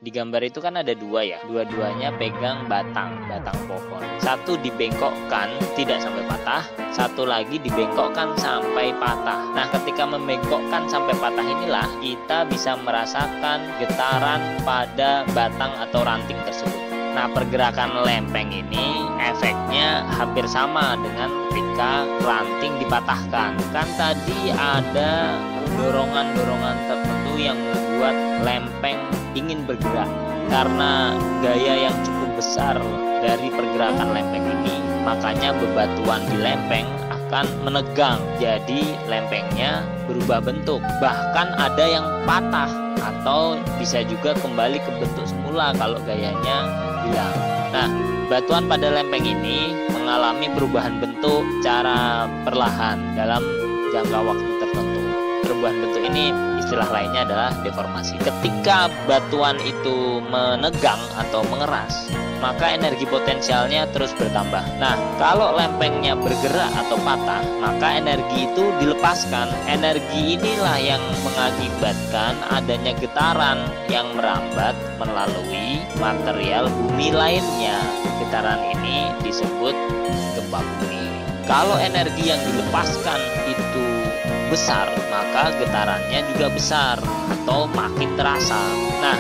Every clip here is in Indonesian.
di gambar itu kan ada dua ya, dua-duanya pegang batang pohon. Satu dibengkokkan tidak sampai patah, satu lagi dibengkokkan sampai patah. Nah, ketika membengkokkan sampai patah inilah kita bisa merasakan getaran pada batang atau ranting tersebut. Nah, pergerakan lempeng ini efeknya hampir sama dengan ketika ranting dipatahkan. Kan tadi ada dorongan-dorongan tertentu yang membuat lempeng ingin bergerak. Karena gaya yang cukup besar dari pergerakan lempeng ini, makanya bebatuan di lempeng akan menegang. Jadi lempengnya berubah bentuk. Bahkan ada yang patah atau bisa juga kembali ke bentuk semula kalau gayanya hilang. Nah, batuan pada lempeng ini mengalami perubahan bentuk secara perlahan dalam jangka waktu tertentu. Perubahan bentuk ini istilah lainnya adalah deformasi. Ketika batuan itu menegang atau mengeras, maka energi potensialnya terus bertambah. Nah, kalau lempengnya bergerak atau patah, maka energi itu dilepaskan. Energi inilah yang mengakibatkan adanya getaran yang merambat melalui material bumi lainnya. Getaran ini disebut gempa bumi. Kalau energi yang dilepaskan itu besar, maka getarannya juga besar atau makin terasa. Nah,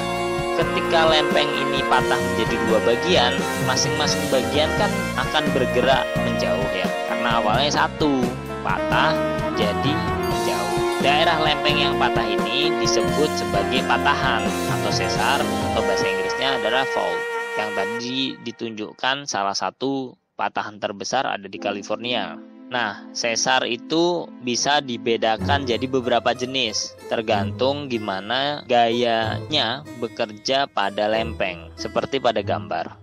ketika lempeng ini patah menjadi dua bagian, masing-masing bagian kan akan bergerak menjauh ya, karena awalnya satu, patah jadi menjauh. Daerah lempeng yang patah ini disebut sebagai patahan atau sesar, atau bahasa Inggrisnya adalah fault. Yang tadi ditunjukkan salah satu patahan terbesar ada di California. Nah, sesar itu bisa dibedakan jadi beberapa jenis, tergantung gimana gayanya bekerja pada lempeng, seperti pada gambar.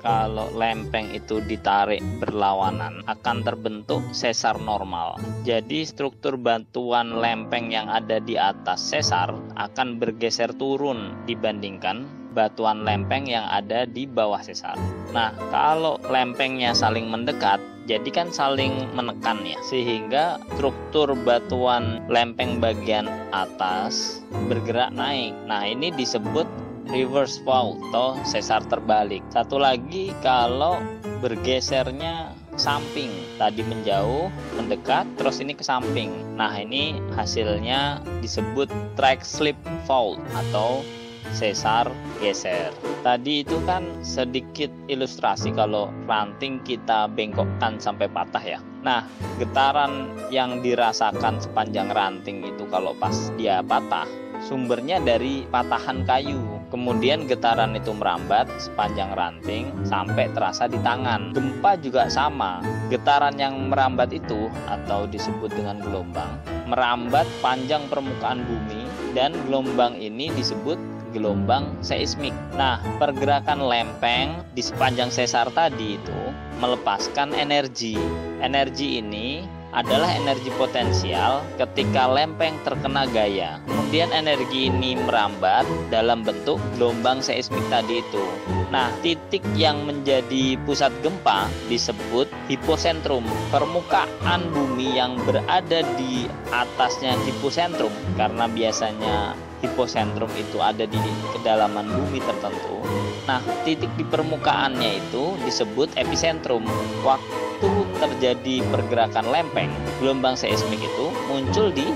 Kalau lempeng itu ditarik berlawanan, akan terbentuk sesar normal. Jadi struktur batuan lempeng yang ada di atas sesar akan bergeser turun dibandingkan batuan lempeng yang ada di bawah sesar. Nah, kalau lempengnya saling mendekat, jadi kan saling menekan ya, sehingga struktur batuan lempeng bagian atas bergerak naik. Nah, ini disebut reverse fault atau sesar terbalik. Satu lagi, kalau bergesernya samping, tadi menjauh, mendekat, terus ini ke samping. Nah, ini hasilnya disebut track slip fault atau sesar geser. Tadi itu kan sedikit ilustrasi kalau ranting kita bengkokkan sampai patah ya. Nah, getaran yang dirasakan sepanjang ranting itu kalau pas dia patah, sumbernya dari patahan kayu. Kemudian getaran itu merambat sepanjang ranting sampai terasa di tangan. Gempa juga sama. Getaran yang merambat itu atau disebut dengan gelombang, merambat panjang permukaan bumi, dan gelombang ini disebut gelombang seismik. Nah, pergerakan lempeng di sepanjang sesar tadi itu melepaskan energi. Energi ini adalah energi potensial ketika lempeng terkena gaya. Kemudian energi ini merambat dalam bentuk gelombang seismik tadi itu. Nah, titik yang menjadi pusat gempa disebut hipocentrum. Permukaan bumi yang berada di atasnya hipocentrum, karena biasanya hipocentrum itu ada di kedalaman bumi tertentu. Nah, titik di permukaannya itu disebut epicentrum. Waktu terjadi pergerakan lempeng, gelombang seismik itu muncul di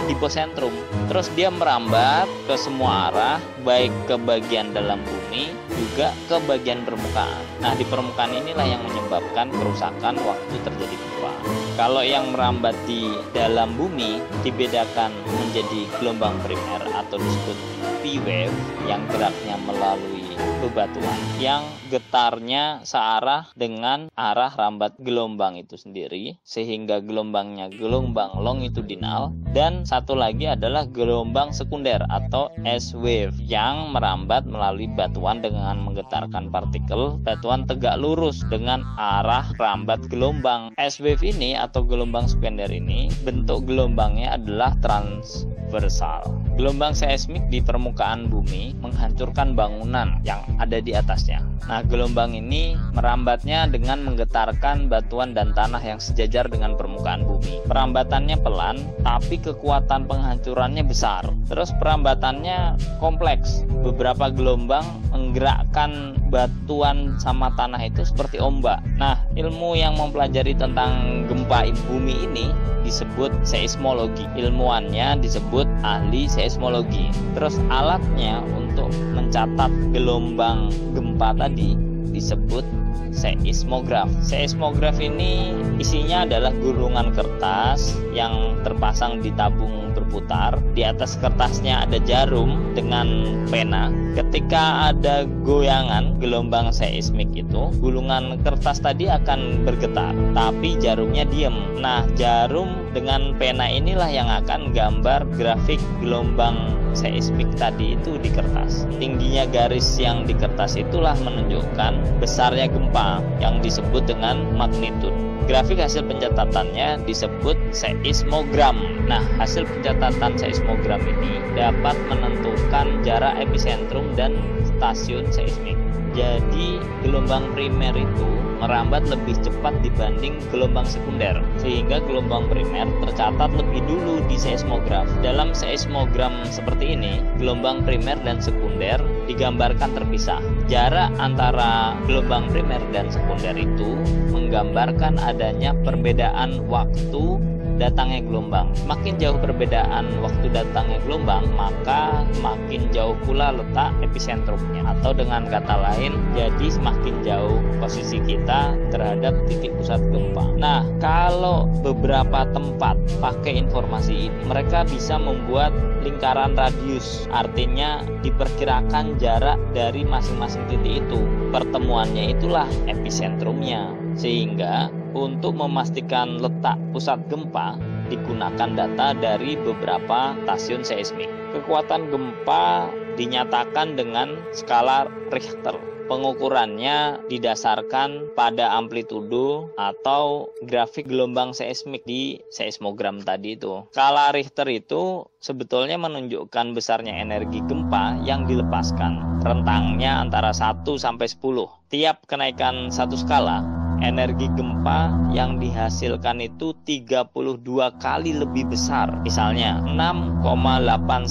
hipocentrum. Terus dia merambat ke semua arah, baik ke bagian dalam bumi juga ke bagian permukaan. Nah, di permukaan inilah yang menyebabkan kerusakan waktu terjadi gempa. Kalau yang merambat di dalam bumi dibedakan menjadi gelombang primer atau disebut P-wave yang geraknya melalui bebatuan, yang getarnya searah dengan arah rambat gelombang itu sendiri, sehingga gelombangnya gelombang longitudinal. Dan satu lagi adalah gelombang sekunder atau S-wave yang merambat melalui batuan dengan menggetarkan partikel batuan tegak lurus dengan arah rambat gelombang. S-wave ini atau gelombang sekunder ini bentuk gelombangnya adalah transversal. Gelombang seismik di permukaan bumi menghancurkan bangunan yang ada di atasnya. Nah, gelombang ini merambatnya dengan menggetarkan batuan dan tanah yang sejajar dengan permukaan bumi. Perambatannya pelan, tapi kekuatan penghancurannya besar. Terus perambatannya kompleks. Beberapa gelombang menggerakkan batuan sama tanah itu seperti ombak. Nah, ilmu yang mempelajari tentang gempa bumi ini disebut seismologi. Ilmuannya disebut ahli seismologi. Terus alatnya untuk mencatat gelombang gempa tadi disebut seismograf. Seismograf ini isinya adalah gulungan kertas yang terpasang di tabung berputar. Di atas kertasnya ada jarum dengan pena. Ketika ada goyangan gelombang seismik itu, gulungan kertas tadi akan bergetar, tapi jarumnya diem. Nah, jarum dengan pena inilah yang akan gambar grafik gelombang seismik tadi itu di kertas. Tingginya garis yang di kertas itulah menunjukkan besarnya gempa yang disebut dengan magnitude. Grafik hasil pencatatannya disebut seismogram. Nah, hasil pencatatan seismogram ini dapat menentukan jarak epicentrum dan stasiun seismik. Jadi, gelombang primer itu merambat lebih cepat dibanding gelombang sekunder, sehingga gelombang primer tercatat lebih dulu di seismograf. Dalam seismogram seperti ini, gelombang primer dan sekunder digambarkan terpisah. Jarak antara gelombang primer dan sekunder itu menggambarkan adanya perbedaan waktu datangnya gelombang. Makin jauh perbedaan waktu datangnya gelombang, maka makin jauh pula letak episentrumnya. Atau dengan kata lain, jadi semakin jauh posisi kita terhadap titik pusat gempa. Nah, kalau beberapa tempat pakai informasi ini, mereka bisa membuat lingkaran radius. Artinya diperkirakan jarak dari masing-masing titik itu. Pertemuannya itulah episentrumnya. Sehingga untuk memastikan letak pusat gempa digunakan data dari beberapa stasiun seismik. Kekuatan gempa dinyatakan dengan skala Richter. Pengukurannya didasarkan pada amplitudo atau grafik gelombang seismik di seismogram tadi itu. Skala Richter itu sebetulnya menunjukkan besarnya energi gempa yang dilepaskan. Rentangnya antara 1 sampai 10. Tiap kenaikan satu skala, energi gempa yang dihasilkan itu 32 kali lebih besar. Misalnya 6,8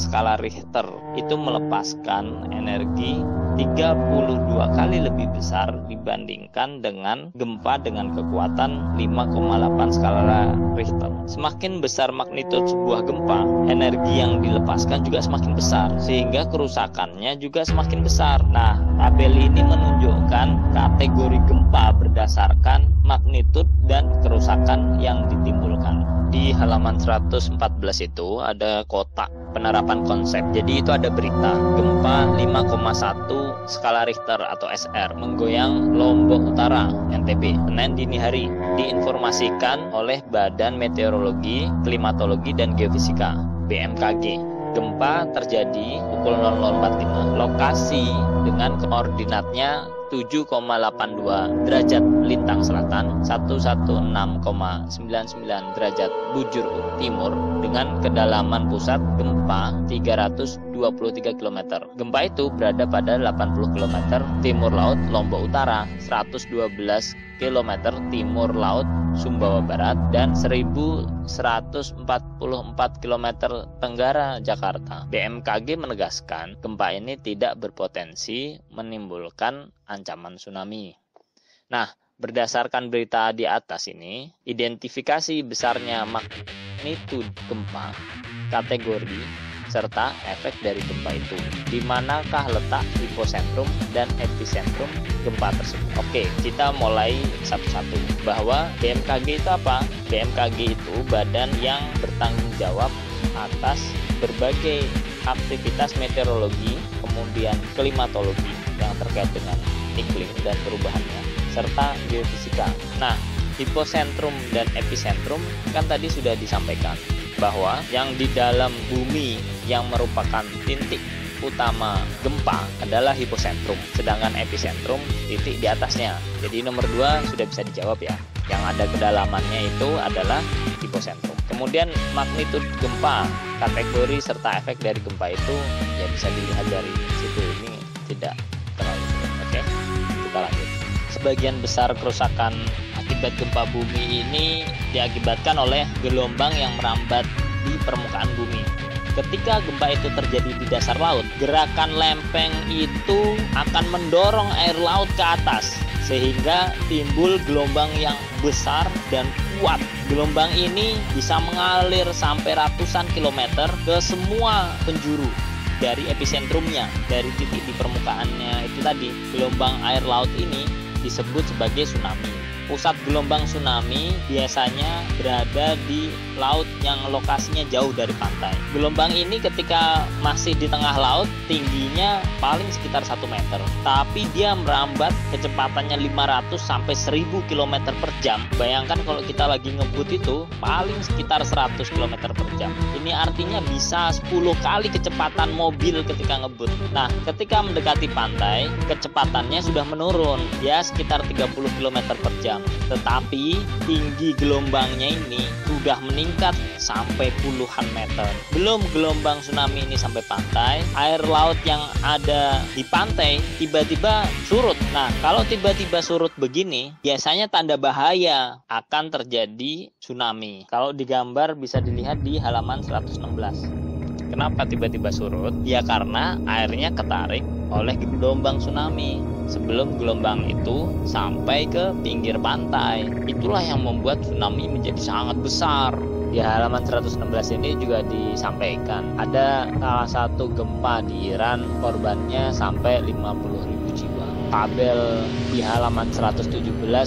skala Richter itu melepaskan energi 32 kali lebih besar dibandingkan dengan gempa dengan kekuatan 5,8 skala Richter. Semakin besar magnitudo sebuah gempa, energi yang dilepaskan juga semakin besar, sehingga kerusakannya juga semakin besar. Nah, tabel ini menunjukkan kategori gempa berdasarkan magnitudo dan kerusakan yang ditimbulkan. Di halaman 114 itu ada kotak penerapan konsep. Jadi itu ada berita gempa 5,1 skala Richter atau SR menggoyang Lombok Utara, NTB, Senin dini hari. Diinformasikan oleh Badan Meteorologi, Klimatologi dan Geofisika, BMKG. Gempa terjadi pukul 00.45. Lokasi dengan koordinatnya 7,82 derajat lintang selatan, 116,99 derajat bujur timur, dengan kedalaman pusat gempa 323 km. Gempa itu berada pada 80 km timur laut Lombok Utara, 112 km timur laut Sumbawa Barat, dan 1144 km tenggara Jakarta. BMKG menegaskan gempa ini tidak berpotensi menimbulkan ancaman tsunami. Nah, berdasarkan berita di atas ini, identifikasi besarnya magnitudo gempa, kategori, serta efek dari gempa itu. Di manakah letak hipocentrum dan epicentrum gempa tersebut? Oke, kita mulai satu-satu. Bahwa BMKG itu apa? BMKG itu badan yang bertanggung jawab atas berbagai aktivitas meteorologi, kemudian klimatologi yang terkait dengan iklim dan perubahannya, serta geofisika. Nah, hipocentrum dan epicentrum kan tadi sudah disampaikan bahwa yang di dalam bumi yang merupakan titik utama gempa adalah hipocentrum, sedangkan epicentrum titik di atasnya. Jadi nomor 2 sudah bisa dijawab ya. Yang ada kedalamannya itu adalah hipocentrum. Kemudian magnitud gempa, kategori serta efek dari gempa itu ya bisa dilihat dari situ, ini tidak terlalu sulit. Oke, kita lanjut. Sebagian besar kerusakan akibat gempa bumi ini diakibatkan oleh gelombang yang merambat di permukaan bumi. Ketika gempa itu terjadi di dasar laut, gerakan lempeng itu akan mendorong air laut ke atas sehingga timbul gelombang yang besar dan kuat. Gelombang ini bisa mengalir sampai ratusan kilometer ke semua penjuru dari episentrumnya, dari titik di permukaannya itu tadi. Gelombang air laut ini disebut sebagai tsunami. Pusat gelombang tsunami biasanya berada di laut yang lokasinya jauh dari pantai. Gelombang ini ketika masih di tengah laut tingginya paling sekitar 1 meter, tapi dia merambat kecepatannya 500 sampai 1000 km per jam. Bayangkan kalau kita lagi ngebut itu paling sekitar 100 km per jam. Ini artinya bisa 10 kali kecepatan mobil ketika ngebut. Nah, ketika mendekati pantai, kecepatannya sudah menurun, ya sekitar 30 km per jam. Tetapi tinggi gelombangnya ini sudah meningkat sampai puluhan meter. Belum gelombang tsunami ini sampai pantai, air laut yang ada di pantai tiba-tiba surut. Nah, kalau tiba-tiba surut begini, biasanya tanda bahaya akan terjadi tsunami. Kalau digambar bisa dilihat di halaman 116. Kenapa tiba-tiba surut? Ya karena airnya ketarik oleh gelombang tsunami sebelum gelombang itu sampai ke pinggir pantai. Itulah yang membuat tsunami menjadi sangat besar. Di halaman 116 ini juga disampaikan ada salah satu gempa di Iran, korbannya sampai 50.000 jiwa. Tabel di halaman 117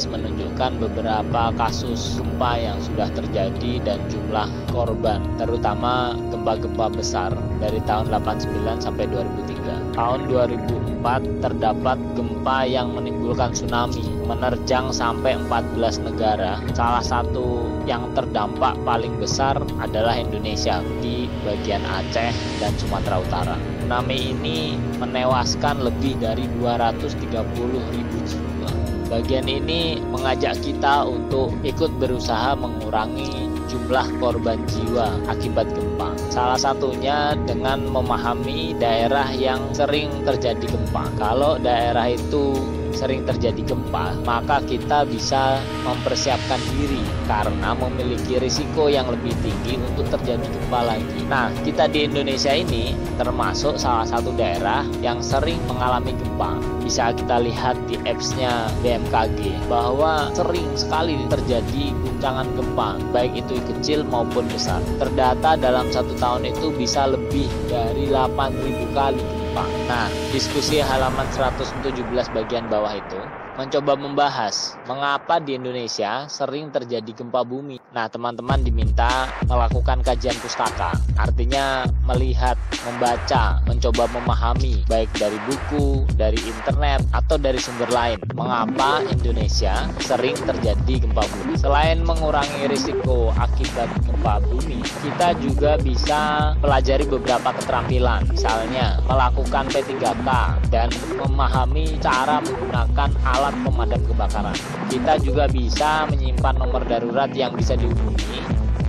menunjukkan beberapa kasus gempa yang sudah terjadi dan jumlah korban, terutama gempa-gempa besar dari tahun 89 sampai 2003. Tahun 2004 terdapat gempa yang menimbulkan tsunami menerjang sampai 14 negara. Salah satu yang terdampak paling besar adalah Indonesia di bagian Aceh dan Sumatera Utara. Tsunami ini menewaskan lebih dari 230.000 jiwa. Bagian ini mengajak kita untuk ikut berusaha mengurangi jumlah korban jiwa akibat gempa. Salah satunya dengan memahami daerah yang sering terjadi gempa. Kalau daerah itu sering terjadi gempa, maka kita bisa mempersiapkan diri karena memiliki risiko yang lebih tinggi untuk terjadi gempa lagi. Nah, kita di Indonesia ini termasuk salah satu daerah yang sering mengalami gempa. Bisa kita lihat di apps-nya BMKG bahwa sering sekali terjadi guncangan gempa, baik itu kecil maupun besar. Terdata dalam 1 tahun itu bisa lebih dari 8.000 kali gempa. Nah, diskusi halaman 117 bagian bawah itu mencoba membahas mengapa di Indonesia sering terjadi gempa bumi. Nah, teman-teman diminta melakukan kajian pustaka, artinya melihat, membaca, mencoba memahami baik dari buku, dari internet, atau dari sumber lain mengapa Indonesia sering terjadi gempa bumi. Selain mengurangi risiko akibat gempa bumi, kita juga bisa pelajari beberapa keterampilan, misalnya melakukan P3K dan memahami cara menggunakan alat pemadam kebakaran. Kita juga bisa menyimpan nomor darurat yang bisa dihubungi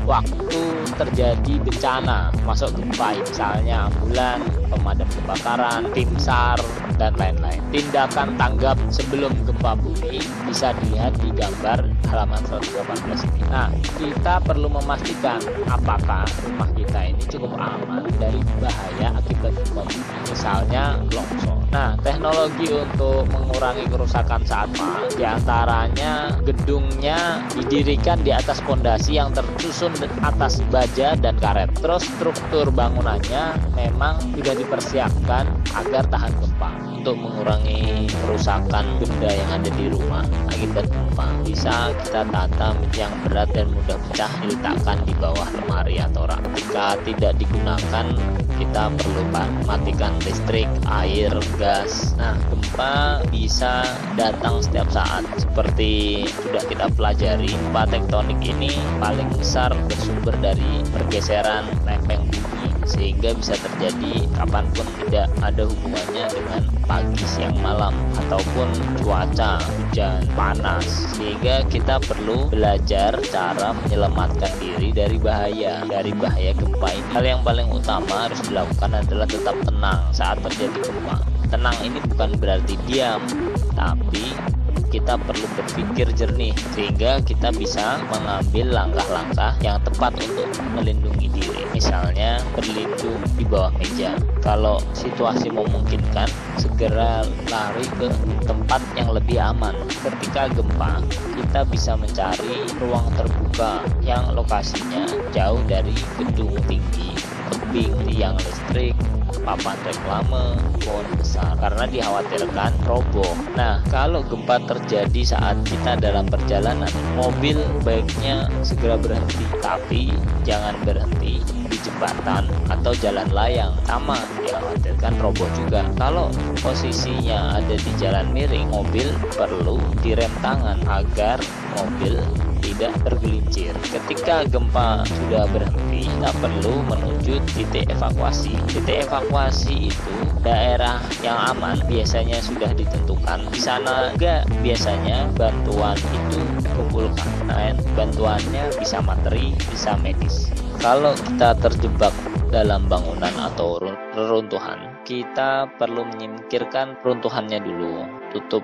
waktu terjadi bencana, masuk gempa, misalnya ambulan, pemadam kebakaran, tim SAR, dan lain-lain. Tindakan tanggap sebelum gempa bumi bisa dilihat di gambar halaman 118 ini. Nah, kita perlu memastikan apakah rumah kita ini cukup aman dari bahaya akibat gempa bumi, misalnya longsor. Nah, teknologi untuk mengurangi kerusakan saat diantaranya gedungnya didirikan di atas pondasi yang tersusun atas baja dan karet. Terus struktur bangunannya memang sudah dipersiapkan agar tahan gempa. Untuk mengurangi kerusakan benda yang ada di rumah akibat gempa, bisa kita tata yang berat dan mudah pecah diletakkan di bawah lemari atau rak. Jika tidak digunakan, kita perlu matikan listrik, air, gas. Nah, gempa bisa datang setiap saat. Seperti sudah kita pelajari, gempa tektonik ini paling besar bersumber dari pergeseran lempeng bumi, sehingga bisa terjadi kapanpun, tidak ada hubungannya dengan pagi pagi, siang, malam, ataupun cuaca hujan, panas, sehingga kita perlu belajar cara menyelamatkan diri dari bahaya gempa ini. Hal yang paling utama harus dilakukan adalah tetap tenang saat terjadi gempa. Tenang ini bukan berarti diam, tapi kita perlu berpikir jernih sehingga kita bisa mengambil langkah-langkah yang tepat untuk melindungi diri. Misalnya berlindung di bawah meja. Kalau situasi memungkinkan, segera lari ke tempat yang lebih aman. Ketika gempa, kita bisa mencari ruang terbuka yang lokasinya jauh dari gedung tinggi, tebing, tiang listrik, papan reklame, pohon besar, karena dikhawatirkan roboh. Nah, kalau gempa terjadi saat kita dalam perjalanan, mobil baiknya segera berhenti, tapi jangan berhenti di jembatan atau jalan layang, sama dikhawatirkan roboh juga. Kalau posisinya ada di jalan miring, mobil perlu direm tangan agar mobil tidak tergelincir. Ketika gempa sudah berhenti, kita perlu menuju titik evakuasi. Titik evakuasi itu daerah yang aman biasanya sudah ditentukan. Di sana juga biasanya bantuan itu dikumpulkan. Nah, bantuannya bisa materi, bisa medis. Kalau kita terjebak dalam bangunan atau reruntuhan, kita perlu menyingkirkan runtuhannya dulu. Tutup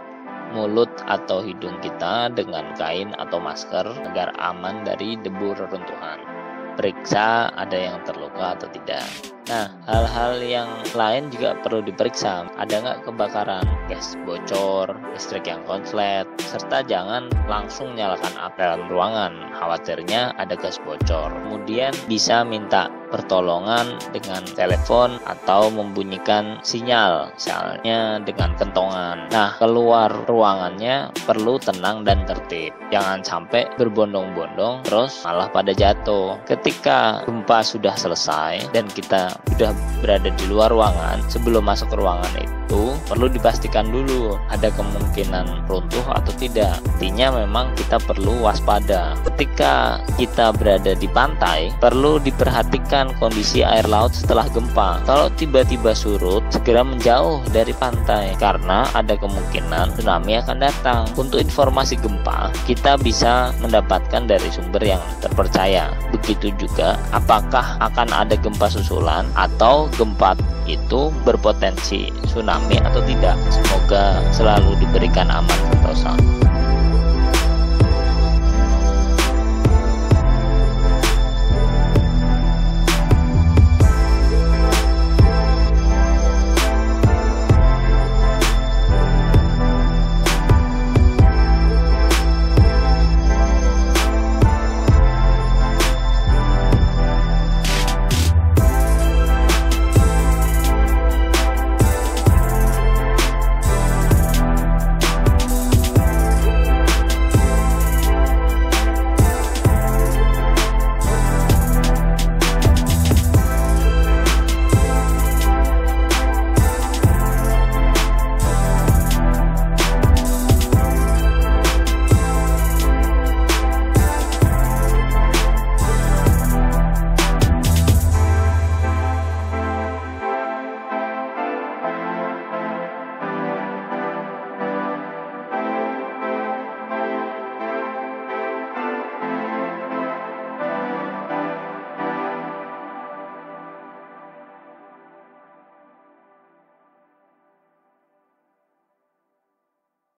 mulut atau hidung kita dengan kain atau masker agar aman dari debu reruntuhan. Periksa ada yang terluka atau tidak. Nah, hal-hal yang lain juga perlu diperiksa. Ada nggak kebakaran, gas bocor, listrik yang konslet, serta jangan langsung nyalakan api dalam ruangan. Khawatirnya ada gas bocor. Kemudian bisa minta pertolongan dengan telepon atau membunyikan sinyal, misalnya dengan kentongan. Nah, keluar ruangannya perlu tenang dan tertib. Jangan sampai berbondong-bondong terus malah pada jatuh. Ketika gempa sudah selesai dan kita sudah berada di luar ruangan, sebelum masuk ke ruangan itu perlu dipastikan dulu ada kemungkinan runtuh atau tidak. Artinya memang kita perlu waspada. Ketika kita berada di pantai, perlu diperhatikan kondisi air laut setelah gempa. Kalau tiba-tiba surut, segera menjauh dari pantai karena ada kemungkinan tsunami akan datang. Untuk informasi gempa, kita bisa mendapatkan dari sumber yang terpercaya. Begitu juga apakah akan ada gempa susulan atau gempa itu berpotensi tsunami atau tidak. Semoga selalu diberikan aman sentosa.